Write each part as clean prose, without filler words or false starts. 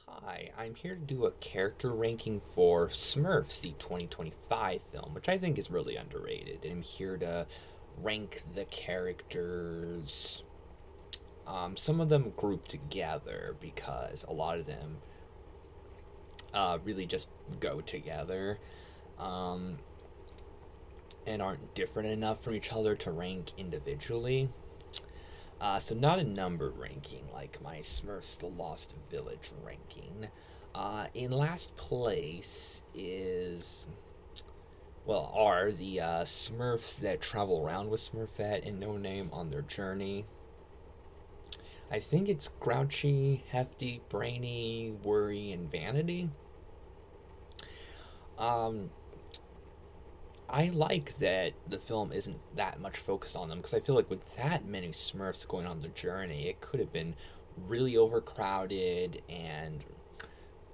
Hi, I'm here to do a character ranking for Smurfs, the 2025 film, which I think is really underrated. I'm here to rank the characters, some of them grouped together because a lot of them really just go together and aren't different enough from each other to rank individually. So not a numbered ranking like my Smurfs the Lost Village ranking. In last place are the Smurfs that travel around with Smurfette and No Name on their journey. I think it's Grouchy, Hefty, Brainy, Worry, and Vanity. Um, I like that the film isn't that much focused on them because I feel like with that many Smurfs going on the journey, it could have been really overcrowded and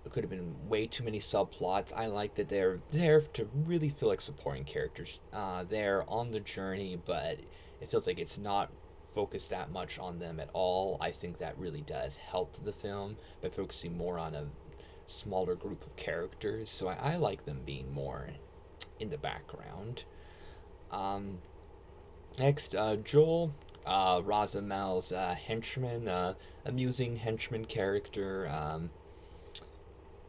it could have been way too many subplots. I like that they're there to really feel like supporting characters. They're on the journey, but it feels like it's not focused that much on them at all. I think that really does help the film by focusing more on a smaller group of characters. So I like them being more in the background. Um, Next, Joel, Razamel's henchman, amusing henchman character.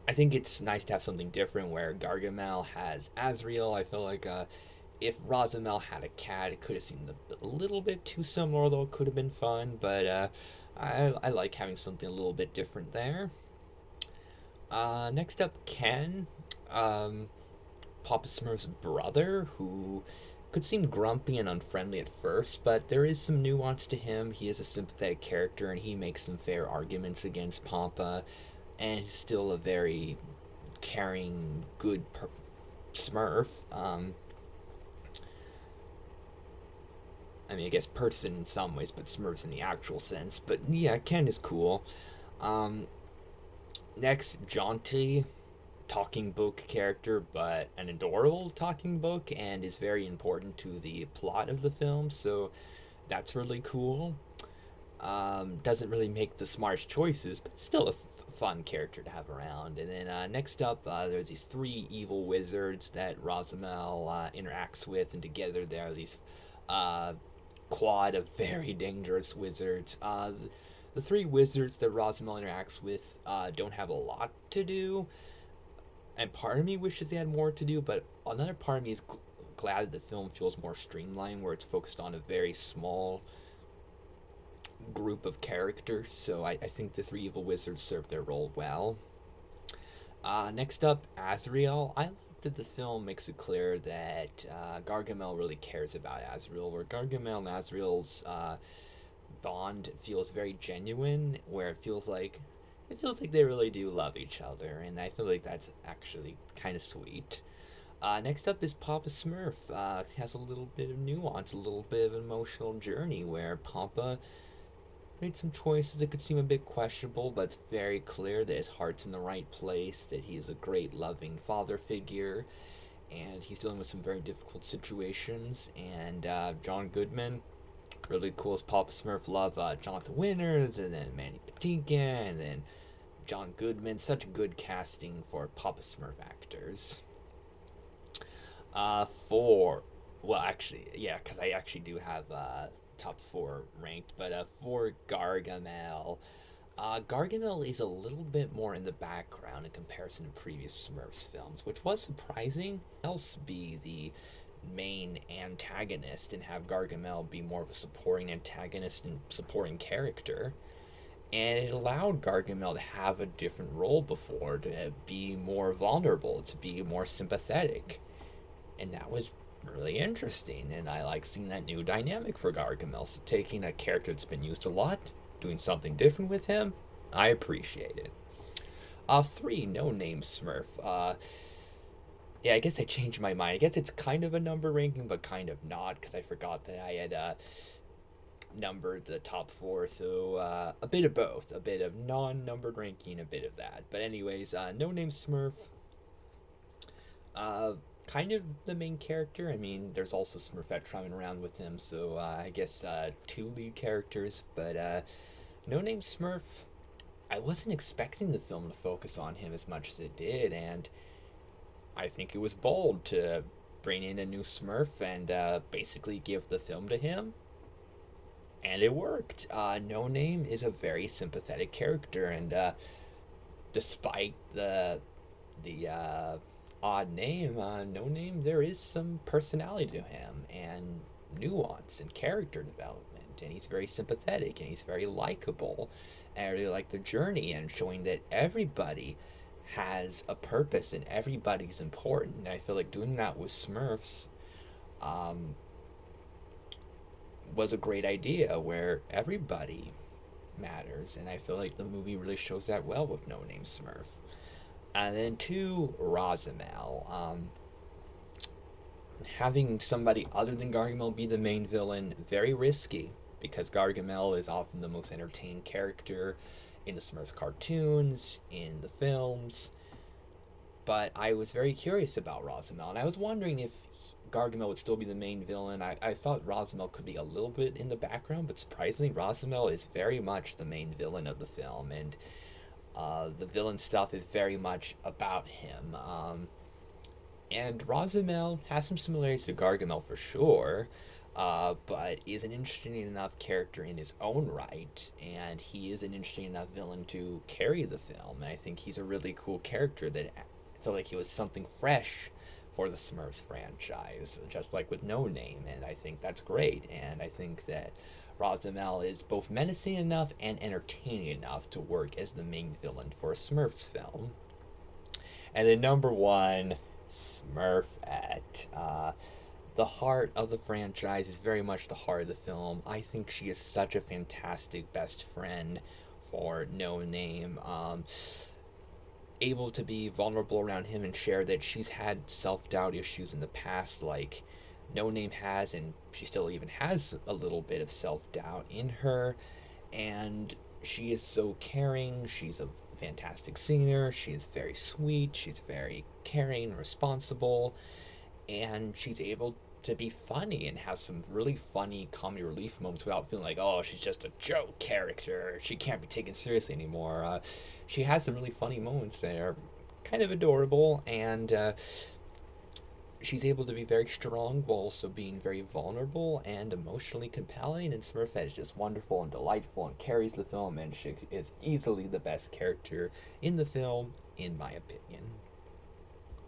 I think it's nice to have something different where Gargamel has Azrael. I feel like if Razamel had a cat, it could have seemed a little bit too similar, although it could have been fun. But I like having something a little bit different there. Next up, Ken, um, Papa Smurf's brother, who could seem grumpy and unfriendly at first, but there is some nuance to him. He is a sympathetic character and he makes some fair arguments against Papa, and he's still a very caring, Smurf. I mean, I guess person in some ways, but Smurfs in the actual sense. But yeah, Ken is cool. Um, Next, Jaunty, talking book character, but an adorable talking book, and is very important to the plot of the film. So that's really cool. Doesn't really make the smartest choices, but still a fun character to have around. And then next up, there's these three evil wizards that Rosamel interacts with, and together there are these uh, quad of very dangerous wizards. The three wizards that Rosamel interacts with don't have a lot to do, and part of me wishes they had more to do, but another part of me is glad that the film feels more streamlined, where it's focused on a very small group of characters. So I think the three evil wizards serve their role well. Next up, Azrael. I like that the film makes it clear that Gargamel really cares about Azrael, where Gargamel and Azrael's bond feels very genuine, where it feels like they really do love each other, and I feel like that's actually kind of sweet. Next up is Papa Smurf. Has a little bit of nuance, a little bit of an emotional journey where Papa made some choices that could seem a bit questionable, but it's very clear that his heart's in the right place, that he is a great, loving father figure, and he's dealing with some very difficult situations. And John Goodman, really cool as Papa Smurf. Love Jonathan Winters, and then Manny Patinkin, and then John Goodman. Such good casting for Papa Smurf actors. For well, actually, yeah, because I actually do have top four ranked, but for Gargamel, Gargamel is a little bit more in the background in comparison to previous Smurfs films, which was surprising. Else be the main antagonist and have Gargamel be more of a supporting antagonist and supporting character. And it allowed Gargamel to have a different role before, to be more vulnerable, to be more sympathetic. And that was really interesting, and I like seeing that new dynamic for Gargamel. So taking a character that's been used a lot, doing something different with him, I appreciate it. Three, No Name Smurf. Yeah, I guess I changed my mind. I guess it's kind of a number ranking, but kind of not, because I forgot that I had numbered the top four. So a bit of both, a bit of non-numbered ranking, a bit of that. But anyways, No Name Smurf. Uh, Kind of the main character. I mean, there's also Smurfette traveling around with him, so I guess two lead characters. But No Name Smurf, I wasn't expecting the film to focus on him as much as it did, and I think it was bold to bring in a new Smurf and basically give the film to him, and it worked. No Name is a very sympathetic character, and despite the odd name, No Name, there is some personality to him and nuance and character development, and he's very sympathetic and he's very likable. And I really like the journey and showing that everybody has a purpose and everybody's important. And I feel like doing that with Smurfs um, was a great idea where everybody matters, and I feel like the movie really shows that well with No Name Smurf. And then two, Rosamel. Having somebody other than Gargamel be the main villain, very risky, because Gargamel is often the most entertaining character in the Smurfs cartoons, in the films. But I was very curious about Rosamel, and I was wondering if Gargamel would still be the main villain. I thought Rosamel could be a little bit in the background, but surprisingly, Rosamel is very much the main villain of the film, and the villain stuff is very much about him. And Rosamel has some similarities to Gargamel for sure, but is an interesting enough character in his own right, and he is an interesting enough villain to carry the film. And I think he's a really cool character that I feel like he was something fresh for the Smurfs franchise, just like with No Name, and I think that's great. And I think that Rosamel is both menacing enough and entertaining enough to work as the main villain for a Smurfs film. And then number one, Smurfette. The heart of the franchise is very much the heart of the film. I think she is such a fantastic best friend for No Name. Able to be vulnerable around him and share that she's had self doubt issues in the past, like No Name has, and she still even has a little bit of self doubt in her. And she is so caring. She's a fantastic singer. She is very sweet. She's very caring, responsible, and she's able to be funny and have some really funny comedy relief moments without feeling like, oh, she's just a joke character. She can't be taken seriously anymore. She has some really funny moments that are kind of adorable, and she's able to be very strong while also being very vulnerable and emotionally compelling. And Smurfette is just wonderful and delightful and carries the film, and she is easily the best character in the film, in my opinion.